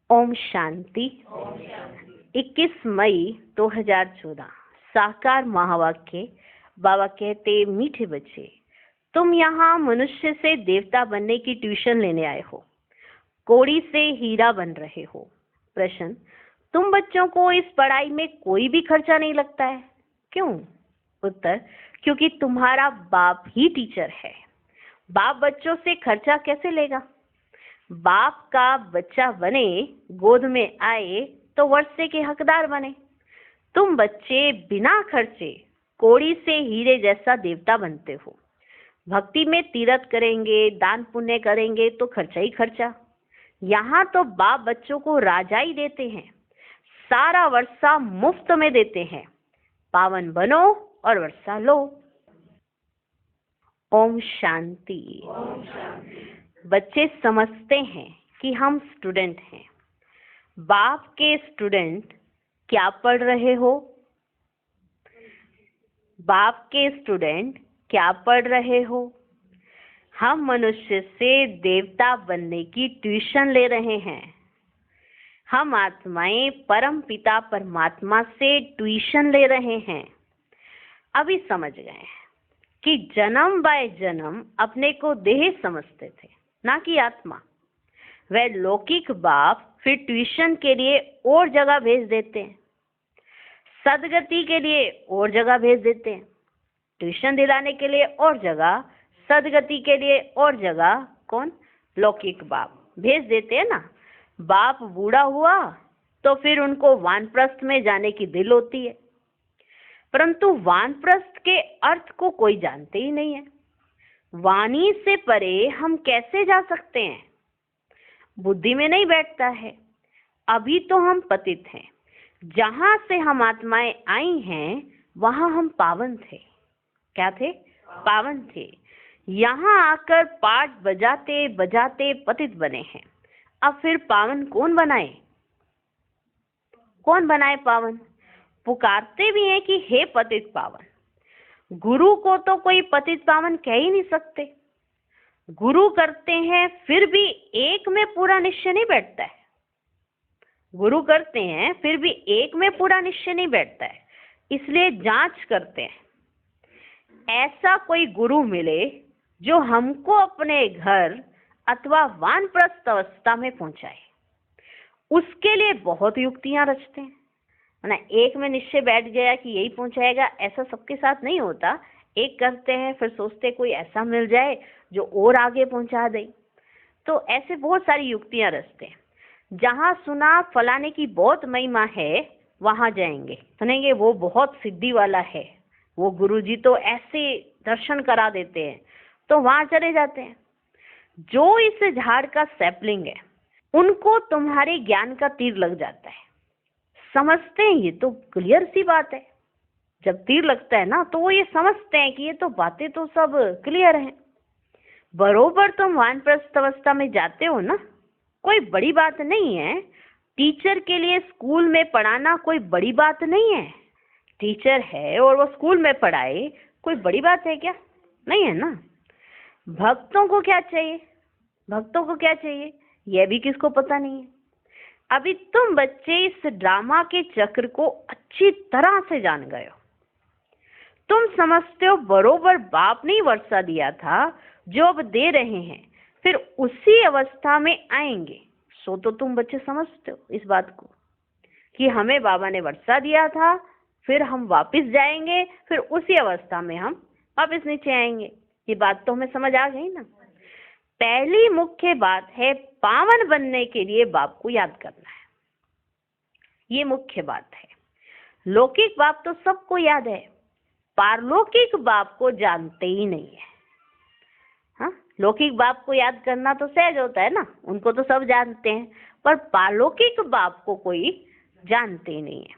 ओम शांति। 21 मई 2014 साकार महावाक्य। बाबा कहते, मीठे बच्चे, तुम यहाँ मनुष्य से देवता बनने की ट्यूशन लेने आए हो, कौड़ी से हीरा बन रहे हो। प्रश्न, तुम बच्चों को इस पढ़ाई में कोई भी खर्चा नहीं लगता है, क्यों? उत्तर, क्योंकि तुम्हारा बाप ही टीचर है। बाप बच्चों से खर्चा कैसे लेगा? बाप का बच्चा बने, गोद में आए तो वर्षे के हकदार बने। तुम बच्चे बिना खर्चे कौड़ी से हीरे जैसा देवता बनते हो। भक्ति में तीर्थ करेंगे, दान पुण्य करेंगे तो खर्चा ही खर्चा। यहाँ तो बाप बच्चों को राजा ही देते हैं, सारा वर्षा मुफ्त में देते हैं। पावन बनो और वर्षा लो। ओम शांति। बच्चे समझते हैं कि हम स्टूडेंट हैं। बाप के स्टूडेंट क्या पढ़ रहे हो? बाप के स्टूडेंट क्या पढ़ रहे हो? हम मनुष्य से देवता बनने की ट्यूशन ले रहे हैं। हम आत्माएं परम पिता परमात्मा से ट्यूशन ले रहे हैं। अभी समझ गए हैं कि जन्म बाय जन्म अपने को देह समझते थे, ना कि आत्मा। वह लौकिक बाप फिर ट्यूशन के लिए और जगह भेज देते हैं, सदगति के लिए और जगह भेज देते हैं। ट्यूशन दिलाने के लिए और जगह, सदगति के लिए और जगह। कौन? लौकिक बाप भेज देते हैं ना। बाप बूढ़ा हुआ तो फिर उनको वानप्रस्थ में जाने की दिल होती है, परंतु वानप्रस्थ के अर्थ को कोई जानते ही नहीं है। वाणी से परे हम कैसे जा सकते हैं? बुद्धि में नहीं बैठता है। अभी तो हम पतित हैं। जहां से हम आत्माएं आई हैं वहां हम पावन थे। क्या थे? पावन थे। यहाँ आकर पाठ बजाते बजाते पतित बने हैं। अब फिर पावन कौन बनाए? कौन बनाए पावन? पुकारते भी हैं कि हे पतित पावन। गुरु को तो कोई पतित पावन कह ही नहीं सकते। गुरु करते हैं फिर भी एक में पूरा निश्चय नहीं बैठता है। गुरु करते हैं फिर भी एक में पूरा निश्चय नहीं बैठता है, इसलिए जांच करते हैं। ऐसा कोई गुरु मिले जो हमको अपने घर अथवा वानप्रस्थ अवस्था में पहुंचाए। उसके लिए बहुत युक्तियां रचते हैं ना। एक में निश्चय बैठ गया कि यही पहुंचाएगा, ऐसा सबके साथ नहीं होता। एक करते हैं फिर सोचते कोई ऐसा मिल जाए जो और आगे पहुंचा दे। तो ऐसे बहुत सारी युक्तियां रचते हैं। जहां सुना फलाने की बहुत महिमा है वहां जाएंगे, सुनेंगे वो बहुत सिद्धि वाला है, वो गुरुजी तो ऐसे दर्शन करा देते हैं, तो वहां चले जाते हैं। जो इस झाड़ का सैपलिंग है उनको तुम्हारे ज्ञान का तीर लग जाता है। समझते हैं ये तो क्लियर सी बात है। जब तीर लगता है ना तो वो ये समझते हैं कि ये तो बातें तो सब क्लियर हैं। बरोबर तुम वानप्रस्थ अवस्था में जाते हो ना, कोई बड़ी बात नहीं है। टीचर के लिए स्कूल में पढ़ाना कोई बड़ी बात नहीं है। टीचर है और वो स्कूल में पढ़ाए, कोई बड़ी बात है क्या? नहीं है ना। भक्तों को क्या चाहिए? भक्तों को क्या चाहिए यह भी किसको पता नहीं है। अभी तुम बच्चे इस ड्रामा के चक्र को अच्छी तरह से जान गए हो। तुम समझते हो बरोबर बाप ने वर्षा दिया था जो अब दे रहे हैं, फिर उसी अवस्था में आएंगे। सो तो तुम बच्चे समझते हो इस बात को कि हमें बाबा ने वर्षा दिया था, फिर हम वापस जाएंगे, फिर उसी अवस्था में हम वापस नीचे आएंगे। ये बात तो हमें समझ आ गई ना। पहली मुख्य बात है पावन बनने के लिए बाप को याद करना है। ये मुख्य बात है। लौकिक बाप तो सबको याद है, पारलौकिक बाप को जानते ही नहीं है। हाँ, लौकिक बाप को याद करना तो सहज होता है ना, उनको तो सब जानते हैं, पर पारलौकिक बाप को कोई जानते ही नहीं है।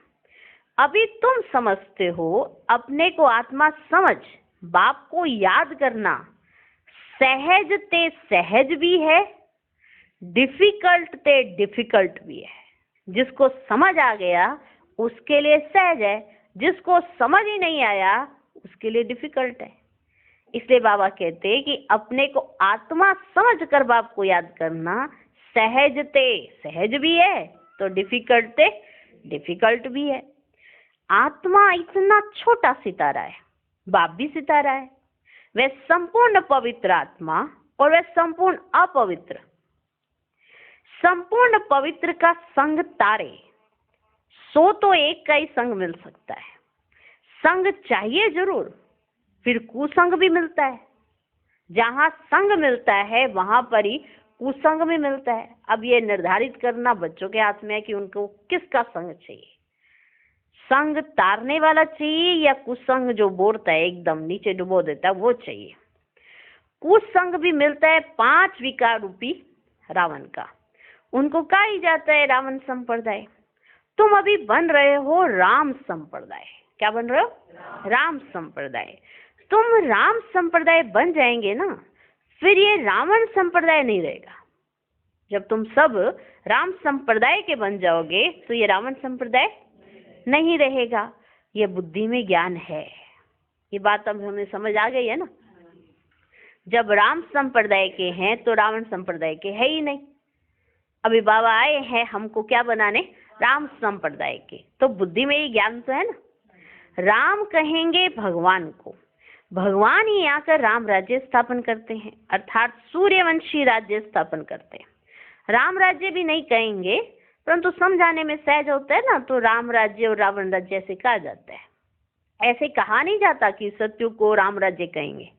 अभी तुम समझते हो, अपने को आत्मा समझ बाप को याद करना सहज ते सहज भी है, डिफिकल्ट ते डिफिकल्ट भी है। जिसको समझ आ गया उसके लिए सहज है, जिसको समझ ही नहीं आया उसके लिए डिफिकल्ट है। इसलिए बाबा कहते हैं कि अपने को आत्मा समझ कर बाप को याद करना सहजते सहज भी है तो डिफिकल्ट डिफिकल्ट भी है। आत्मा इतना छोटा सितारा है, बाप भी सितारा है। वह संपूर्ण पवित्र आत्मा और वह संपूर्ण अपवित्र, संपूर्ण पवित्र का संग तारे, सो तो एक का ही संग मिल सकता है। संग चाहिए जरूर, फिर कुसंग भी मिलता है। जहां संग मिलता है वहां पर ही कुसंग भी मिलता है। अब ये निर्धारित करना बच्चों के हाथ में है कि उनको किसका संग चाहिए, संग तारने वाला चाहिए या कुसंग जो बोरता है एकदम नीचे डुबो देता है वो चाहिए। कुसंग भी मिलता है 5 विकार रूपी रावण का, उनको कहा ही जाता है रावण संप्रदाय। तुम अभी बन रहे हो राम संप्रदाय। क्या बन रहे हो? राम संप्रदाय। तुम राम संप्रदाय बन जाएंगे ना, फिर ये रावण संप्रदाय नहीं रहेगा। जब तुम सब राम संप्रदाय के बन जाओगे तो ये रावण संप्रदाय नहीं रहेगा। ये बुद्धि में ज्ञान है, ये बात अब हमें समझ आ गई है ना। जब राम संप्रदाय के हैं तो रावण संप्रदाय के है ही नहीं। अभी बाबा आए हैं हमको क्या बनाने, राम संप्रदाय के, तो बुद्धि में ही ज्ञान तो है ना। राम कहेंगे भगवान को, भगवान ही आकर राम राज्य स्थापन करते हैं, अर्थात सूर्यवंशी राज्य स्थापन करते हैं। राम राज्य भी नहीं कहेंगे, परंतु समझाने में सहज होता है ना, तो राम राज्य और रावण राज्य ऐसे कहा जाता है। ऐसे कहा नहीं जाता कि सत्युग को राम राज्य कहेंगे,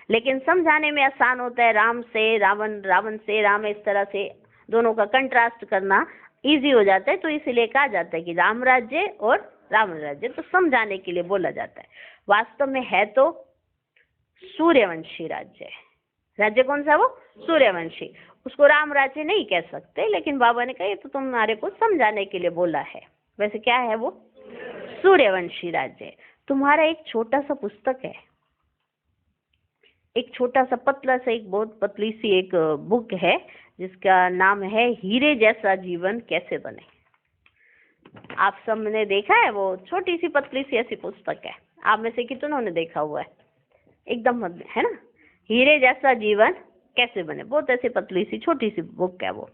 लेकिन समझाने में आसान होता है। राम से रावण, रावण से राम, इस तरह से दोनों का कंट्रास्ट करना इजी हो जाता है, तो इसलिए कहा जाता है कि राम राज्य और रावण राज्य, तो समझाने के लिए बोला जाता है। वास्तव में है तो सूर्यवंशी राज्य है। राज्य कौन सा? वो सूर्यवंशी। उसको राम राज्य नहीं कह सकते, लेकिन बाबा ने कहा ये तो तुम्हारे को समझाने के लिए बोला है। वैसे क्या है वो? सूर्यवंशी राज्य। तुम्हारा एक छोटा सा पुस्तक है, एक छोटा सा पतला सा, एक बहुत पतली सी एक बुक है जिसका नाम है हीरे जैसा जीवन कैसे बने। आप सबने देखा है? वो छोटी सी पतली सी ऐसी पुस्तक है। आप में से कितनों ने देखा हुआ है? एकदम है ना, हीरे जैसा जीवन कैसे बने, बहुत ऐसी पतली सी छोटी सी बुक है वो।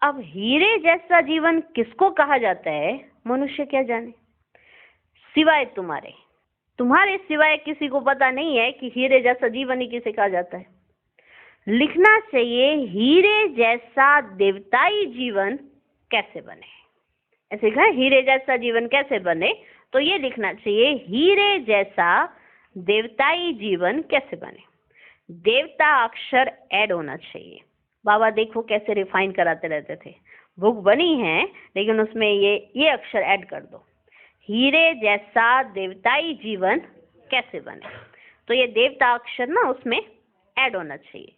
अब हीरे जैसा जीवन किसको कहा जाता है मनुष्य क्या जाने, सिवाय तुम्हारे। तुम्हारे सिवाय किसी को पता नहीं है कि हीरे जैसा जीवन ही किसे कहा जाता है। लिखना चाहिए हीरे जैसा देवताई जीवन कैसे बने। ऐसे कहा हीरे जैसा जीवन कैसे बने, तो ये लिखना चाहिए हीरे जैसा देवताई जीवन कैसे बने। देवता अक्षर ऐड होना चाहिए। बाबा देखो कैसे रिफाइन कराते रहते थे। बुक बनी है लेकिन उसमें ये अक्षर ऐड कर दो, हीरे जैसा देवताई जीवन कैसे बने। तो ये देवता अक्षर ना उसमें ऐड होना चाहिए।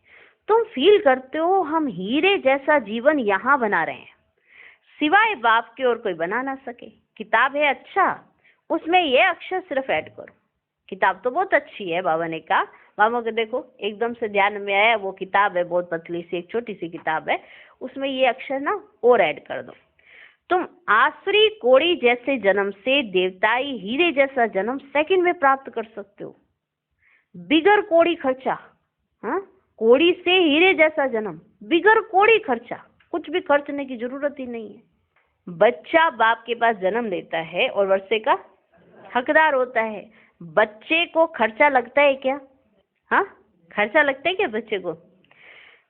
तुम फील करते हो हम हीरे जैसा जीवन यहाँ बना रहे हैं, सिवाय बाप के और कोई बना ना सके। किताब है अच्छा, उसमें ये अक्षर सिर्फ ऐड करो। किताब तो बहुत अच्छी है, बाबा ने कहा। बाबा को देखो एकदम से ध्यान में आया, वो किताब है बहुत पतली सी, एक छोटी सी किताब है, उसमें ये अक्षर ना और ऐड कर दो। तुम आसुरी कोड़ी जैसे जन्म से देवताई हीरे जैसा जन्म सेकंड में प्राप्त कर सकते हो, बिगर कोड़ी खर्चा। हाँ, कोड़ी से हीरे जैसा जन्म, बिगर कोड़ी खर्चा, कुछ भी खर्चने की जरूरत ही नहीं है। बच्चा बाप के पास जन्म लेता है और वर्षे का हकदार होता है। बच्चे को खर्चा लगता है क्या? हाँ, खर्चा लगता है क्या बच्चे को?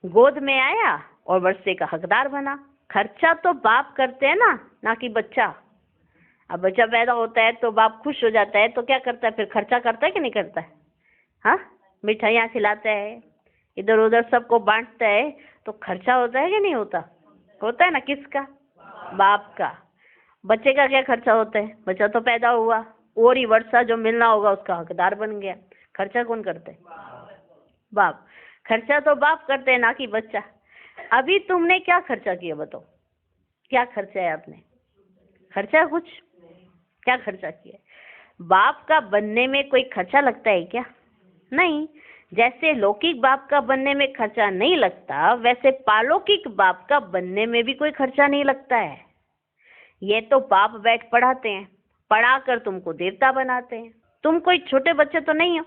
गोद में आया और वर्षे का हकदार बना। खर्चा तो बाप करते हैं ना कि बच्चा। अब बच्चा पैदा होता है तो बाप खुश हो जाता है, तो क्या करता है फिर? खर्चा करता है कि नहीं करता है? हाँ, मिठाइयाँ खिलाता है, इधर उधर सबको बांटता है, तो खर्चा होता है कि नहीं होता? होता है ना। किसका? बाप का। बच्चे का क्या खर्चा होता है? बच्चा तो पैदा हुआ और ही वर्षा जो मिलना होगा उसका हकदार बन गया। खर्चा कौन करते है? बाप। खर्चा तो बाप करते हैं ना कि बच्चा। अभी तुमने क्या खर्चा किया बताओ? क्या खर्चा है आपने? खर्चा कुछ? क्या खर्चा किया? बाप का बनने में कोई खर्चा लगता है क्या? नहीं। जैसे लौकिक बाप का बनने में खर्चा नहीं लगता, वैसे पालौकिक बाप का बनने में भी कोई खर्चा नहीं लगता है। ये तो बाप बैठ पढ़ाते हैं, पढ़ाकर तुमको देवता बनाते हैं। तुम कोई छोटे बच्चे तो नहीं हो,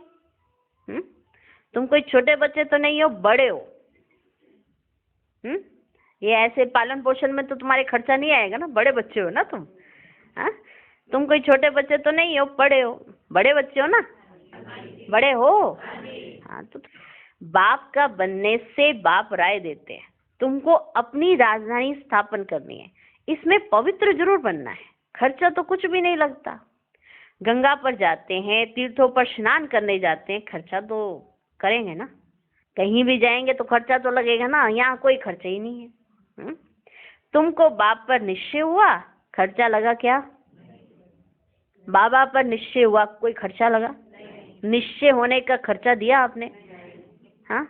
तुम कोई छोटे बच्चे तो नहीं हो, बड़े हो। ये ऐसे पालन पोषण में तो तुम्हारे खर्चा नहीं आएगा ना, बड़े बच्चे हो ना तुम। हाँ, तुम कोई छोटे बच्चे तो नहीं हो, बड़े हो, बड़े बच्चे हो ना, बड़े हो। हाँ, तो बाप का बनने से बाप राय देते हैं, तुमको अपनी राजधानी स्थापन करनी है, इसमें पवित्र जरूर बनना है, खर्चा तो कुछ भी नहीं लगता। गंगा पर जाते हैं, तीर्थों पर स्नान करने जाते हैं, खर्चा तो करेंगे ना, कहीं भी जाएंगे तो खर्चा तो लगेगा ना, यहाँ कोई खर्चा ही नहीं है। तुमको बाप पर निश्चय हुआ, खर्चा लगा क्या? बाबा पर निश्चय हुआ, कोई खर्चा लगा? निश्चय होने का खर्चा दिया आपने? हाँ,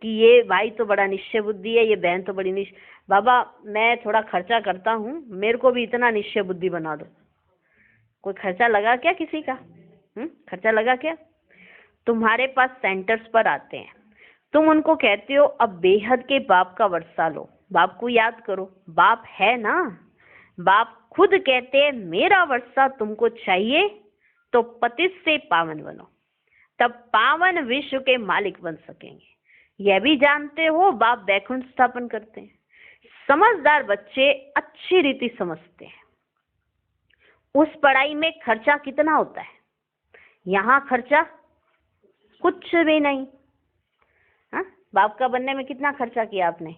कि ये भाई तो बड़ा निश्चय बुद्धि है, ये बहन तो बड़ी निश्चय, बाबा मैं थोड़ा खर्चा करता हूँ, मेरे को भी इतना निश्चय बुद्धि बना दो। कोई खर्चा लगा क्या किसी का? खर्चा लगा क्या? तुम्हारे पास सेंटर्स पर आते हैं, तुम उनको कहते हो अब बेहद के बाप का वर्षा लो, बाप को याद करो, बाप है ना, बाप खुद कहते हैं मेरा वर्षा तुमको चाहिए तो पतित से पावन बनो, तब पावन विश्व के मालिक बन सकेंगे। यह भी जानते हो बाप वैकुंठ स्थापन करते हैं। समझदार बच्चे अच्छी रीति समझते हैं उस पढ़ाई में खर्चा कितना होता है, यहाँ खर्चा कुछ भी नहीं। हाँ, बाप का बनने में कितना खर्चा किया आपने?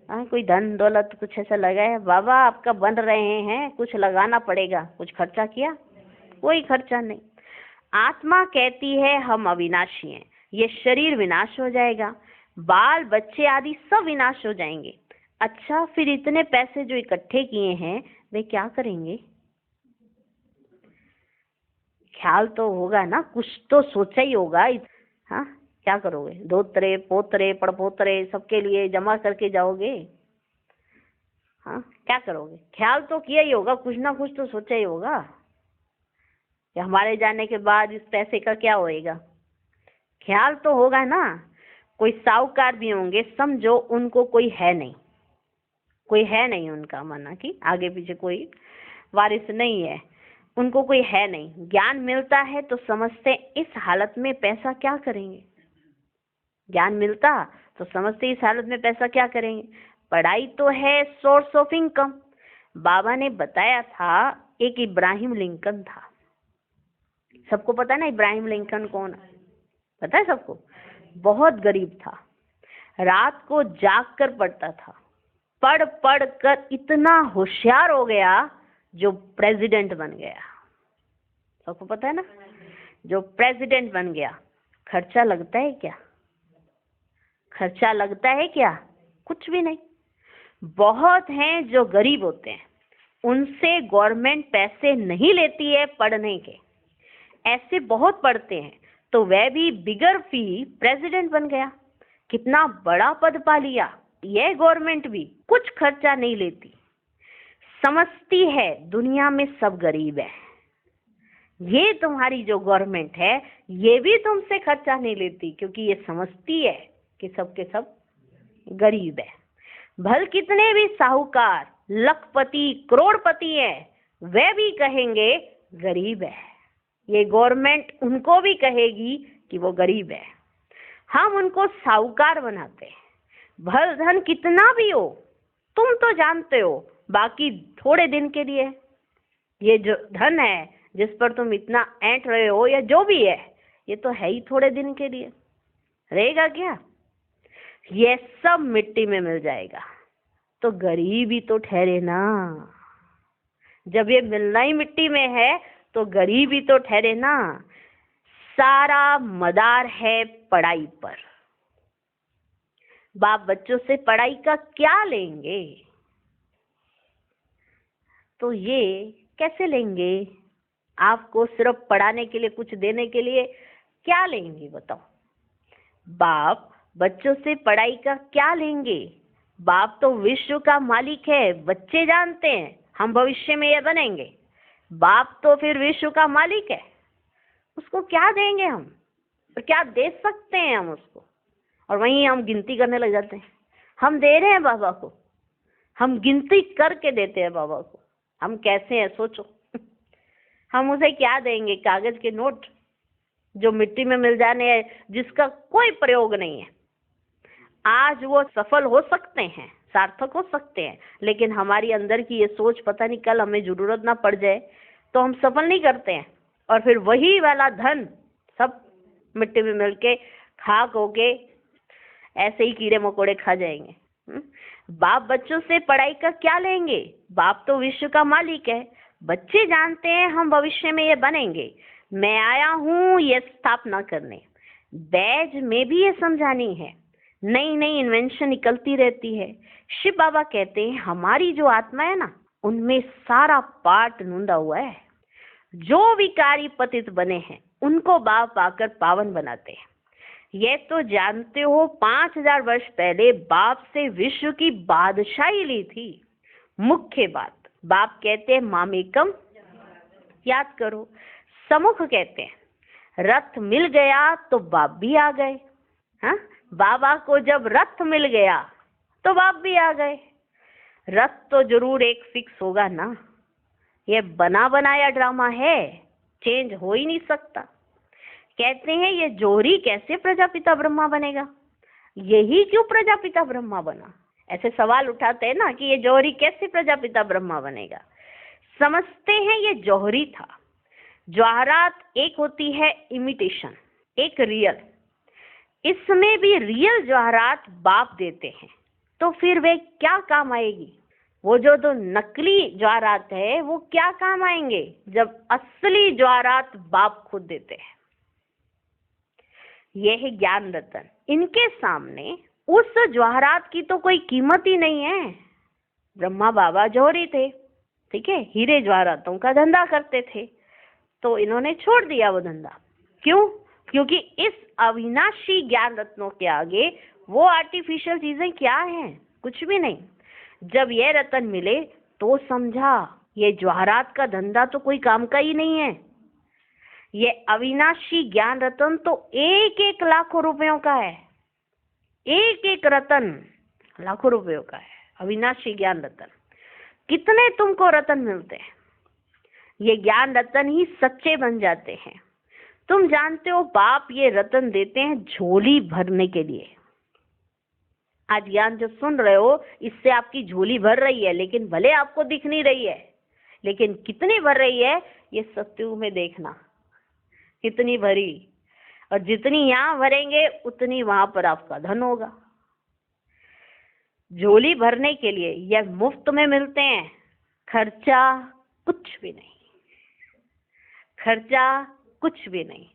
हाँ, कोई धन दौलत कुछ ऐसा लगा है? बाबा आपका बन रहे हैं, कुछ लगाना पड़ेगा, कुछ खर्चा किया? कोई खर्चा नहीं। आत्मा कहती है हम अविनाशी हैं, ये शरीर विनाश हो जाएगा, बाल बच्चे आदि सब विनाश हो जाएंगे। अच्छा, फिर इतने पैसे जो इकट्ठे किए हैं वे क्या करेंगे? ख्याल तो होगा ना, कुछ तो सोचा ही होगा। हाँ, क्या करोगे? दोतरे पोतरे पड़पोतरे सबके लिए जमा करके जाओगे? हाँ, क्या करोगे? ख्याल तो किया ही होगा, कुछ ना कुछ तो सोचा ही होगा कि हमारे जाने के बाद इस पैसे का क्या होएगा। ख्याल तो होगा ना। कोई साहूकार भी होंगे, समझो उनको कोई है नहीं, कोई है नहीं उनका, माना कि आगे पीछे कोई वारिस नहीं है, उनको कोई है नहीं, ज्ञान मिलता है तो समझते इस हालत में पैसा क्या करेंगे। ज्ञान मिलता तो समझते इस हालत में पैसा क्या करेंगे। पढ़ाई तो है सोर्स ऑफ इनकम। बाबा ने बताया था एक इब्राहिम लिंकन था, सबको पता है ना इब्राहिम लिंकन कौन है? पता है सबको? बहुत गरीब था, रात को जाग कर पढ़ता था, पढ़ पढ़ कर इतना होशियार हो गया जो प्रेसिडेंट बन गया। सबको पता है ना, जो प्रेसिडेंट बन गया। खर्चा लगता है क्या? खर्चा लगता है क्या? कुछ भी नहीं। बहुत हैं जो गरीब होते हैं, उनसे गवर्नमेंट पैसे नहीं लेती है पढ़ने के, ऐसे बहुत पढ़ते हैं तो वह भी बिगर फी प्रेसिडेंट बन गया, कितना बड़ा पद पा लिया। यह गवर्नमेंट भी कुछ खर्चा नहीं लेती, समझती है दुनिया में सब गरीब है। ये तुम्हारी जो गवर्नमेंट है ये भी तुमसे खर्चा नहीं लेती, क्योंकि ये समझती है कि सबके सब गरीब है। भल कितने भी साहूकार लखपति करोड़पति है, वे भी कहेंगे गरीब है। ये गवर्नमेंट उनको भी कहेगी कि वो गरीब है। हम उनको साहूकार बनाते हैं। भल धन कितना भी हो, तुम तो जानते हो बाकी थोड़े दिन के लिए। ये जो धन है जिस पर तुम इतना ऐंठ रहे हो या जो भी है, ये तो है ही थोड़े दिन के लिए, रहेगा क्या? ये सब मिट्टी में मिल जाएगा, तो गरीब ही तो ठहरे ना। जब ये मिलना ही मिट्टी में है तो गरीब ही तो ठहरे ना। सारा मदार है पढ़ाई पर। बाप बच्चों से पढ़ाई का क्या लेंगे? तो ये कैसे लेंगे? आपको सिर्फ पढ़ाने के लिए, कुछ देने के लिए क्या लेंगे बताओ? बाप बच्चों से पढ़ाई का क्या लेंगे? बाप तो विश्व का मालिक है, बच्चे जानते हैं हम भविष्य में ये बनेंगे। बाप तो फिर विश्व का मालिक है, उसको क्या देंगे हम? और क्या दे सकते हैं हम उसको? और वहीं हम गिनती करने लग जाते हैं। हम दे रहे हैं बाबा को, हम गिनती करके देते हैं बाबा को। हम कैसे हैं सोचो। हम उसे क्या देंगे? कागज के नोट जो मिट्टी में मिल जाने हैं, जिसका कोई प्रयोग नहीं है। आज वो सफल हो सकते हैं, सार्थक हो सकते हैं, लेकिन हमारी अंदर की ये सोच पता नहीं कल हमें जरूरत ना पड़ जाए तो हम सफल नहीं करते हैं, और फिर वही वाला धन सब मिट्टी में मिलके खाक होके ऐसे ही कीड़े मकोड़े खा जाएंगे। बाप बच्चों से पढ़ाई का क्या लेंगे? बाप तो विश्व का मालिक है। बच्चे जानते हैं हम भविष्य में ये बनेंगे, मैं आया हूँ ये स्थापना करने। बैज में भी ये समझानी है, नई नई इन्वेंशन निकलती रहती है। शिव बाबा कहते हैं हमारी जो आत्मा है ना, उनमें सारा पाठ नूंदा हुआ है। जो विकारी पतित बने हैं उनको बाप आकर पावन बनाते हैं। ये तो जानते हो 5000 वर्ष पहले बाप से विश्व की बादशाही ली थी। मुख्य बात बाप कहते हैं मामेकम, याद करो। समुख कहते हैं रथ मिल गया तो बाप भी आ गए। हाँ, बाबा को जब रथ मिल गया तो बाप भी आ गए। रथ तो जरूर एक फिक्स होगा ना, ये बना बनाया ड्रामा है, चेंज हो ही नहीं सकता। कहते हैं ये जोहरी कैसे प्रजापिता ब्रह्मा बनेगा, यही क्यों प्रजापिता ब्रह्मा बना? ऐसे सवाल उठाते हैं ना कि ये जौहरी कैसे प्रजापिता ब्रह्मा बनेगा। समझते हैं ये जौहरी था। जवाहरात एक होती है इमिटेशन, एक रियल। इसमें भी रियल जवाहरात बाप देते हैं, तो फिर वे क्या काम आएगी? वो जो दो नकली जवाहरात है वो क्या काम आएंगे जब असली जवाहरात बाप खुद देते हैं। यह है ज्ञान रतन। इनके सामने उस जवाहरात की तो कोई कीमत ही नहीं है। ब्रह्मा बाबा जौहरी थे, ठीक है, हीरे जवाहरातों का धंधा करते थे, तो इन्होंने छोड़ दिया वो धंधा। क्यों? क्योंकि इस अविनाशी ज्ञान रत्नों के आगे वो आर्टिफिशियल चीजें क्या हैं? कुछ भी नहीं। जब ये रतन मिले तो समझा ये जवाहरात का धंधा तो कोई काम का ही नहीं है। ये अविनाशी ज्ञान रतन तो एक एक लाखों रुपयों का है। एक एक रतन लाखों रुपयों का है, अविनाशी ज्ञान रतन। कितने तुमको रतन मिलते हैं, ये ज्ञान रतन ही सच्चे बन जाते हैं। तुम जानते हो बाप ये रतन देते हैं झोली भरने के लिए। आज ज्ञान जो सुन रहे हो इससे आपकी झोली भर रही है, लेकिन भले आपको दिख नहीं रही है, लेकिन कितनी भर रही है ये सत्युग में देखना, कितनी भरी। और जितनी यहाँ भरेंगे उतनी वहां पर आपका धन होगा। झोली भरने के लिए यह मुफ्त में मिलते हैं, खर्चा कुछ भी नहीं, खर्चा कुछ भी नहीं।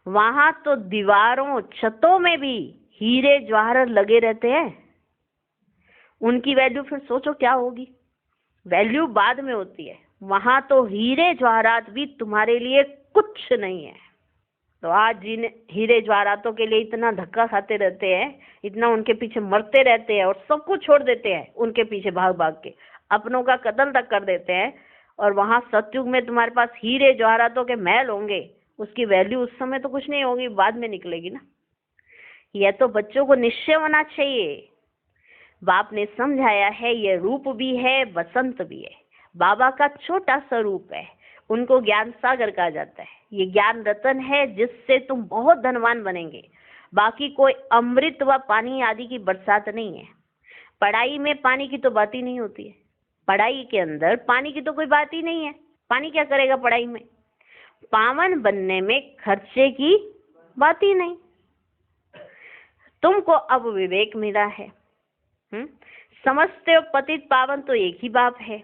वहां तो दीवारों छतों में भी हीरे जवाहरात लगे रहते हैं। उनकी वैल्यू फिर सोचो क्या होगी? वैल्यू बाद में होती है। वहां तो हीरे जवाहरात भी तुम्हारे लिए कुछ नहीं है। तो आज जिन हीरे जवाहरातों के लिए इतना धक्का खाते रहते हैं, इतना उनके पीछे मरते रहते हैं और सब कुछ छोड़ देते हैं उनके पीछे भाग भाग के, अपनों का कत्ल तक कर देते हैं, और वहां सतयुग में तुम्हारे पास हीरे जवाहरातों के महल होंगे, उसकी वैल्यू उस समय तो कुछ नहीं होगी, बाद में निकलेगी ना। यह तो बच्चों को निश्चय होना चाहिए। बाप ने समझाया है ये रूप भी है, बसंत भी है। बाबा का छोटा सा रूप है, उनको ज्ञान सागर कहा जाता है। ये ज्ञान रतन है जिससे तुम बहुत धनवान बनेंगे। बाकी कोई अमृत व पानी आदि की बरसात नहीं है। पढ़ाई में पानी की तो बात ही नहीं होती है। पढ़ाई के अंदर पानी की तो कोई बात ही नहीं है। पानी क्या करेगा पढ़ाई में? पावन बनने में खर्चे की बात ही नहीं। तुमको अब विवेक मिला है। समझते हो पतित पावन तो एक ही बाप है।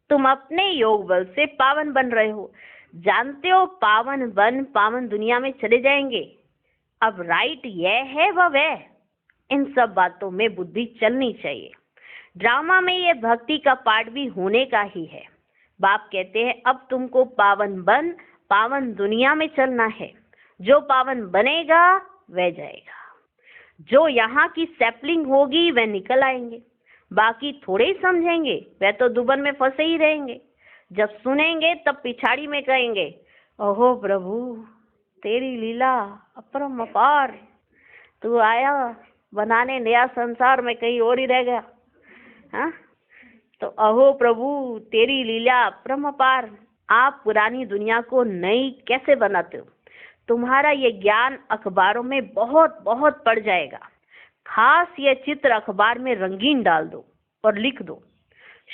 तुम अपने योग बल से पावन बन रहे हो। जानते हो पावन बन पावन दुनिया में चले जाएंगे। अब राइट यह है व वह, इन सब बातों में बुद्धि चलनी चाहिए। ड्रामा में ये भक्ति का पार्ट भी होने का ही है। बाप कहते हैं अब तुमको पावन बन पावन दुनिया में चलना है। जो पावन बनेगा वह जाएगा। जो यहाँ की सैपलिंग होगी वह निकल आएंगे। बाकी थोड़े ही समझेंगे, वह तो दुबन में फंसे ही रहेंगे। जब सुनेंगे तब पिछाड़ी में कहेंगे ओहो प्रभु तेरी लीला अपरम अपार, तू आया बनाने नया संसार में कहीं और ही रह गया। हाँ, तो अहो प्रभु तेरी लीला अपरम अपार। आप पुरानी दुनिया को नई कैसे बनाते हो? तुम्हारा ये ज्ञान अखबारों में बहुत बहुत पड़ जाएगा। खास यह चित्र अखबार में रंगीन डाल दो और लिख दो,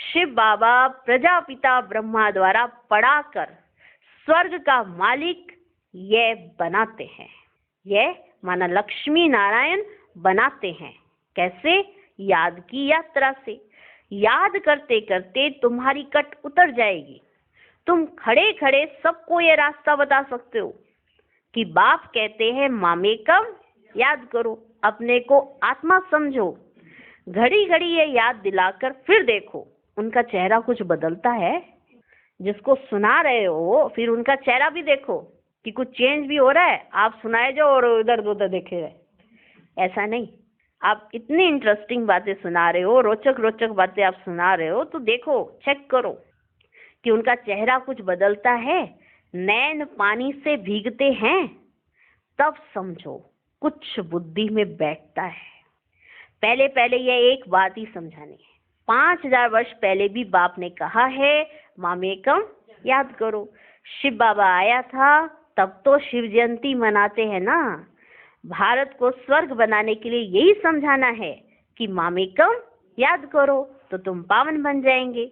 शिव बाबा प्रजापिता ब्रह्मा द्वारा पढ़ाकर स्वर्ग का मालिक यह बनाते हैं। यह माना लक्ष्मी नारायण बनाते हैं। कैसे? याद की यात्रा से। याद करते करते तुम्हारी कट उतर जाएगी। तुम खड़े खड़े सबको ये रास्ता बता सकते हो कि बाप कहते हैं मामेकम याद करो, अपने को आत्मा समझो। घड़ी घड़ी ये याद दिलाकर फिर देखो उनका चेहरा कुछ बदलता है। जिसको सुना रहे हो फिर उनका चेहरा भी देखो कि कुछ चेंज भी हो रहा है। आप सुनाए जाओ और इधर उधर देखे रहे, ऐसा नहीं। आप इतनी इंटरेस्टिंग बातें सुना रहे हो, रोचक रोचक बातें आप सुना रहे हो, तो देखो, चेक करो कि उनका चेहरा कुछ बदलता है, नैन पानी से भीगते हैं, तब समझो कुछ बुद्धि में बैठता है। पहले पहले यह एक बात ही समझानी है। 5000 वर्ष पहले भी बाप ने कहा है मामेकम याद करो। शिव बाबा आया था तब तो शिव जयंती मनाते हैं ना। भारत को स्वर्ग बनाने के लिए यही समझाना है कि मामेकम याद करो तो तुम पावन बन जाएंगे।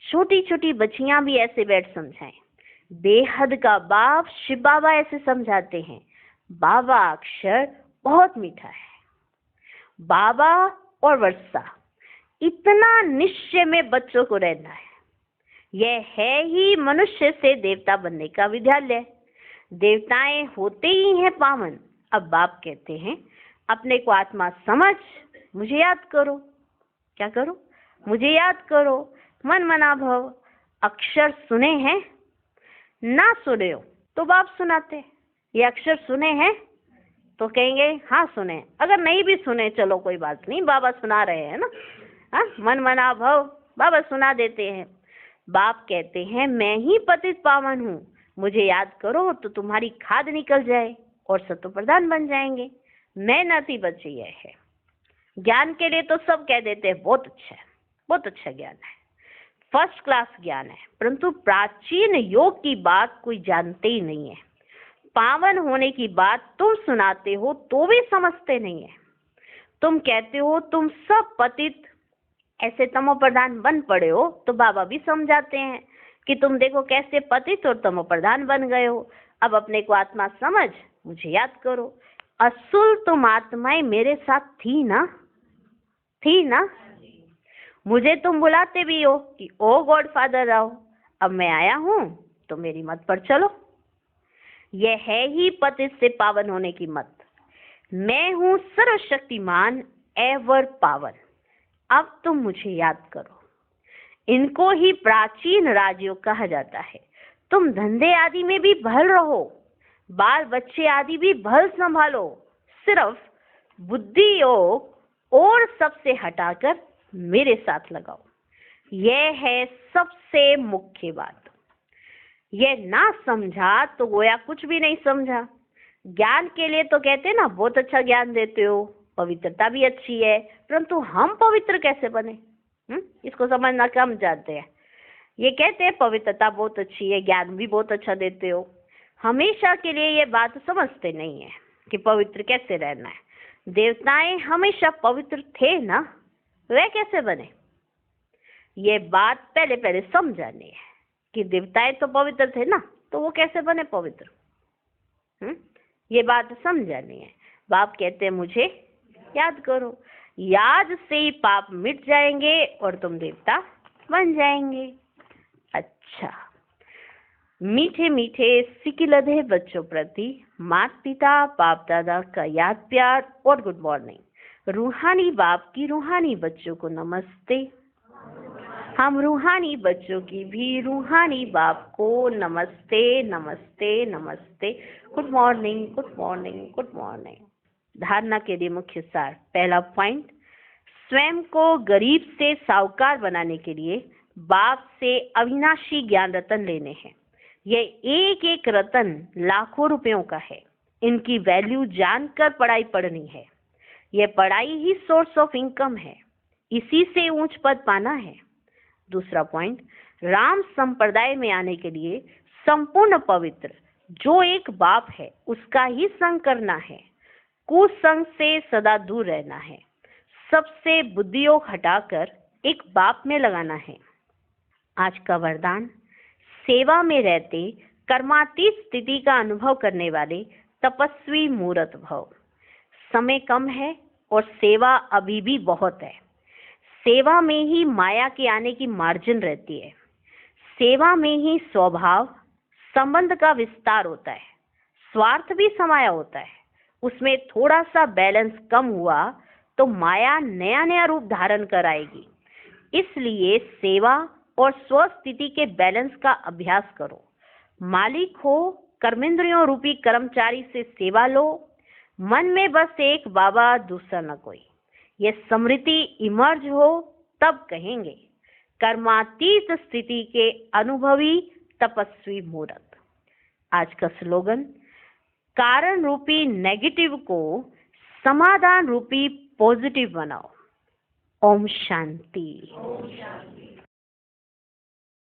छोटी छोटी बच्चियां भी ऐसे बैठ समझाएं। बेहद का बाप शिव बाबा ऐसे समझाते हैं। बाबा अक्षर बहुत मीठा है। बाबा और वर्षा, इतना निश्चय में बच्चों को रहना है। यह है ही मनुष्य से देवता बनने का विद्यालय। देवताएं होते ही हैं पावन। अब बाप कहते हैं अपने को आत्मा समझ, मुझे याद करो। क्या करो? मुझे याद करो। मन मना भव। अक्षर सुने हैं? ना सुने हो तो बाप सुनाते। ये अक्षर सुने हैं तो कहेंगे हाँ सुने। अगर नहीं भी सुने चलो कोई बात नहीं, बाबा सुना रहे हैं ना। हाँ, मन मना भव, बाबा सुना देते हैं। बाप कहते हैं मैं ही पतित पावन हूँ, मुझे याद करो तो तुम्हारी खाद निकल जाए और सत्व प्रधान बन जाएंगे। मेहनत ही बची है। ज्ञान के लिए तो सब कह देते हैं बहुत अच्छा है, बहुत अच्छा ज्ञान है, फर्स्ट क्लास ज्ञान है, परंतु प्राचीन योग की बात कोई जानते ही नहीं है। पावन होने की बात तुम सुनाते हो तो भी समझते नहीं है। तुम कहते हो तुम सब पतित ऐसे तमो प्रधान बन पड़े हो, तो बाबा भी समझाते हैं कि तुम देखो कैसे पतित और तमो प्रधान बन गए हो। अब अपने को आत्मा समझ, मुझे याद करो। असुल तुम आत्माएं मेरे साथ थी ना, थी ना। मुझे तुम बुलाते भी हो कि ओ गॉड फादर आओ। अब मैं आया हूं तो मेरी मत पर चलो। यह है ही पतित से पावन होने की मत। मैं हूं सर्वशक्तिमान एवर पावन। अब तुम मुझे याद करो। इनको ही प्राचीन राजयोग कहा जाता है। तुम धंधे आदि में भी भल रहो, बाल बच्चे आदि भी भल संभालो, सिर्फ बुद्धि योग और सबसे हटाकर मेरे साथ लगाओ। यह है सबसे मुख्य बात। यह ना समझा तो गोया कुछ भी नहीं समझा। ज्ञान के लिए तो कहते ना बहुत अच्छा ज्ञान देते हो, पवित्रता भी अच्छी है, परंतु हम पवित्र कैसे बने? इसको समझना कम जानते हैं। ये कहते हैं पवित्रता बहुत अच्छी है, ज्ञान भी बहुत अच्छा देते हो, हमेशा के लिए ये बात समझते नहीं है कि पवित्र कैसे रहना है। देवताएं हमेशा पवित्र थे ना, वे कैसे बने? ये बात पहले पहले समझानी है कि देवताएं तो पवित्र थे ना, तो वो कैसे बने पवित्र? ये बात समझानी है। बाप कहते हैं मुझे याद करो। याद से ही पाप मिट जाएंगे और तुम देवता बन जाएंगे। अच्छा, मीठे मीठे सिकिलधे बच्चों प्रति माता पिता बाप दादा का याद प्यार और गुड मॉर्निंग। रूहानी बाप की रूहानी बच्चों को नमस्ते। हम रूहानी बच्चों की भी रूहानी बाप को नमस्ते नमस्ते नमस्ते। Good morning good morning good morning. धारणा के लिए मुख्य सार। पहला पॉइंट, स्वयं को गरीब से साहूकार बनाने के लिए बाप से अविनाशी ज्ञान रतन लेने हैं। यह एक एक रतन लाखों रुपयों का है। इनकी वैल्यू जानकर पढ़ाई पढ़नी है। यह पढ़ाई ही सोर्स ऑफ इनकम है, इसी से ऊंच पद पाना है। दूसरा पॉइंट, राम संप्रदाय में आने के लिए संपूर्ण पवित्र जो एक बाप है उसका ही संग करना है। कुसंग से सदा दूर रहना है, सबसे बुद्धियोग हटाकर एक बाप में लगाना है। आज का वरदान, सेवा में रहते कर्मातीत स्थिति का अनुभव करने वाले तपस्वी मूर्त भव। समय कम है और सेवा अभी भी बहुत है। सेवा में ही माया के आने की मार्जिन रहती है। सेवा में ही स्वभाव संबंध का विस्तार होता है, स्वार्थ भी समाया होता है। उसमें थोड़ा सा बैलेंस कम हुआ तो माया नया नया रूप धारण कर आएगी। इसलिए सेवा और स्वस्थिति के बैलेंस का अभ्यास करो। मालिक हो, कर्मेंद्रियों रूपी कर्मचारी से सेवा लो। मन में बस एक बाबा, दूसरा न कोई। ये स्मृति इमर्ज हो तब कहेंगे कर्मातीत स्थिति के अनुभवी तपस्वी मूर्त। आज का स्लोगन, कारण रूपी नेगेटिव को समाधान रूपी पॉजिटिव बनाओ। ओम शांति।